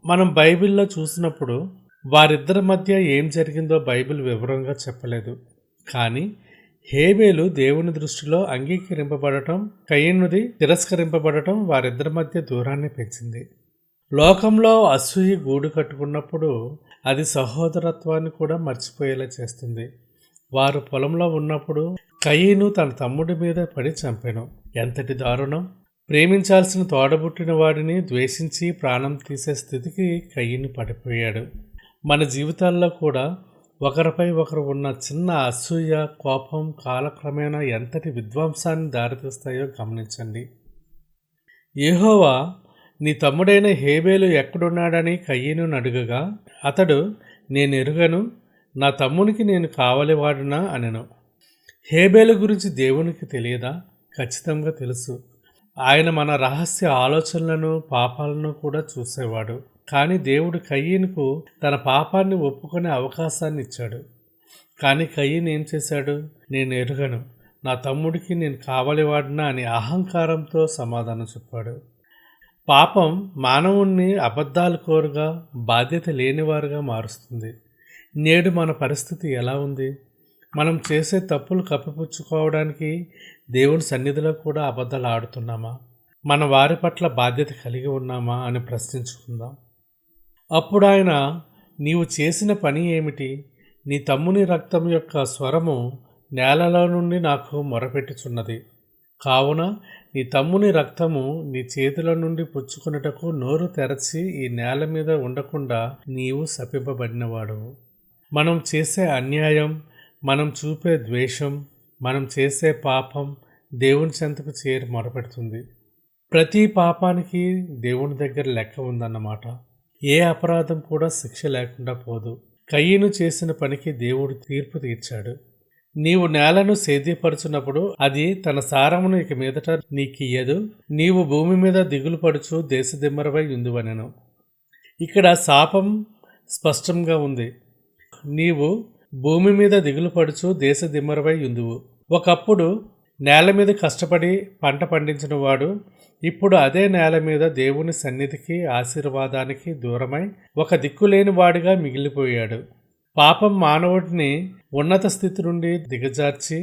మనం బైబిల్‌లో చూసినప్పుడు వారిద్దరి మధ్య ఏం జరిగిందో బైబిల్ వివరంగా చెప్పలేదు. కానీ హేబెలు దేవుని దృష్టిలో అంగీకరింపబడటం, కయీనుది తిరస్కరింపబడటం వారిద్దరి మధ్య దూరాన్ని పెంచింది. లోకంలో అసూయ గూడు కట్టుకున్నప్పుడు అది సహోదరత్వాన్ని కూడా మర్చిపోయేలా చేస్తుంది. వారు పొలంలో ఉన్నప్పుడు కయీను తన తమ్ముడి మీద పడి చంపెను. ఎంతటి దారుణం! ప్రేమించాల్సిన తోడబుట్టిన వాడిని ద్వేషించి ప్రాణం తీసే స్థితికి కయీను పడిపోయాడు. మన జీవితాల్లో కూడా ఒకరిపై ఒకరు ఉన్న చిన్న అసూయ, కోపం కాలక్రమేణా ఎంతటి విధ్వంసాన్ని దారితీస్తాయో గమనించండి. యెహోవా నీ తమ్ముడైన హేబెలు ఎక్కడున్నాడని కయీనును అడుగగా అతడు, నేనెరుగను, నా తమ్మునికి నేను కావలివాడునా అనెను. హేబెలు గురించి దేవునికి తెలియదా? ఖచ్చితంగా తెలుసు. ఆయన మన రహస్య ఆలోచనలను, పాపాలను కూడా చూసేవాడు. కానీ దేవుడు కయీనుకు తన పాపాన్ని ఒప్పుకునే అవకాశాన్ని ఇచ్చాడు. కానీ కయీను ఏం చేశాడు? నేను ఎరుగను, నా తమ్ముడికి నేను కావలివాడినా అని అహంకారంతో సమాధానం చెప్పాడు. పాపం మానవుణ్ణి అబద్ధాలు కోరుగా, బాధ్యత లేనివారుగా మారుస్తుంది. నేడు మన పరిస్థితి ఎలా ఉంది? మనం చేసే తప్పులు కప్పిపుచ్చుకోవడానికి దేవుని సన్నిధిలో కూడా అబద్ధాలు ఆడుతున్నామా? మన వారి పట్ల బాధ్యత కలిగి ఉన్నామా అని ప్రశ్నించుకుందాం. అప్పుడు ఆయన, నీవు చేసిన పని ఏమిటి? నీ తమ్ముని రక్తం యొక్క స్వరము నేలలో నుండి నాకు మొరపెట్టుచున్నది. కావున నీ తమ్ముని రక్తము నీ చేతుల నుండి పుచ్చుకొనుటకు నోరు తెరచి ఈ నేల మీద ఉండకుండా నీవు శపింపబడినవాడువు. మనం చేసే అన్యాయం, మనం చూపే ద్వేషం, మనం చేసే పాపం దేవుని చెంతకు చేరి మొరపెడుతుంది. ప్రతి పాపానికి దేవుని దగ్గర లెక్క ఉందన్నమాట. ఏ అపరాధం కూడా శిక్ష లేకుండా పోదు. కయీను చేసిన పనికి దేవుడు తీర్పు తీర్చాడు. నీవు నేలను సేద్యపరచునప్పుడు అది తన సారమును ఇక మీదట నీకియ్యదు. నీవు భూమి మీద దిగులు పడుచు దేశదిమ్మరవై ఉందువనెను. ఇక్కడ శాపం స్పష్టంగా ఉంది. నీవు భూమి మీద దిగులు పడుచు దేశదిమ్మరవై ఉందువు. ఒకప్పుడు నేల మీద కష్టపడి పంట పండించిన వాడు ఇప్పుడు అదే నేల మీద దేవుని సన్నిధికి, ఆశీర్వాదానికి దూరమై ఒక దిక్కులేని వాడిగా మిగిలిపోయాడు. పాపం మానవుడిని ఉన్నత స్థితి నుండి దిగజార్చి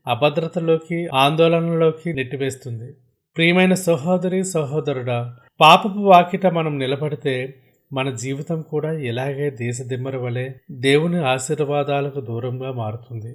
అభద్రతలోకి, ఆందోళనలోకి నెట్టివేస్తుంది. ప్రియమైన సహోదరి, సహోదరుడా, పాపపు వాకిట మనం నిలబడితే మన జీవితం కూడా ఇలాగే దేశదిమ్మరి వలె దేవుని ఆశీర్వాదాలకు దూరంగా మారుతుంది.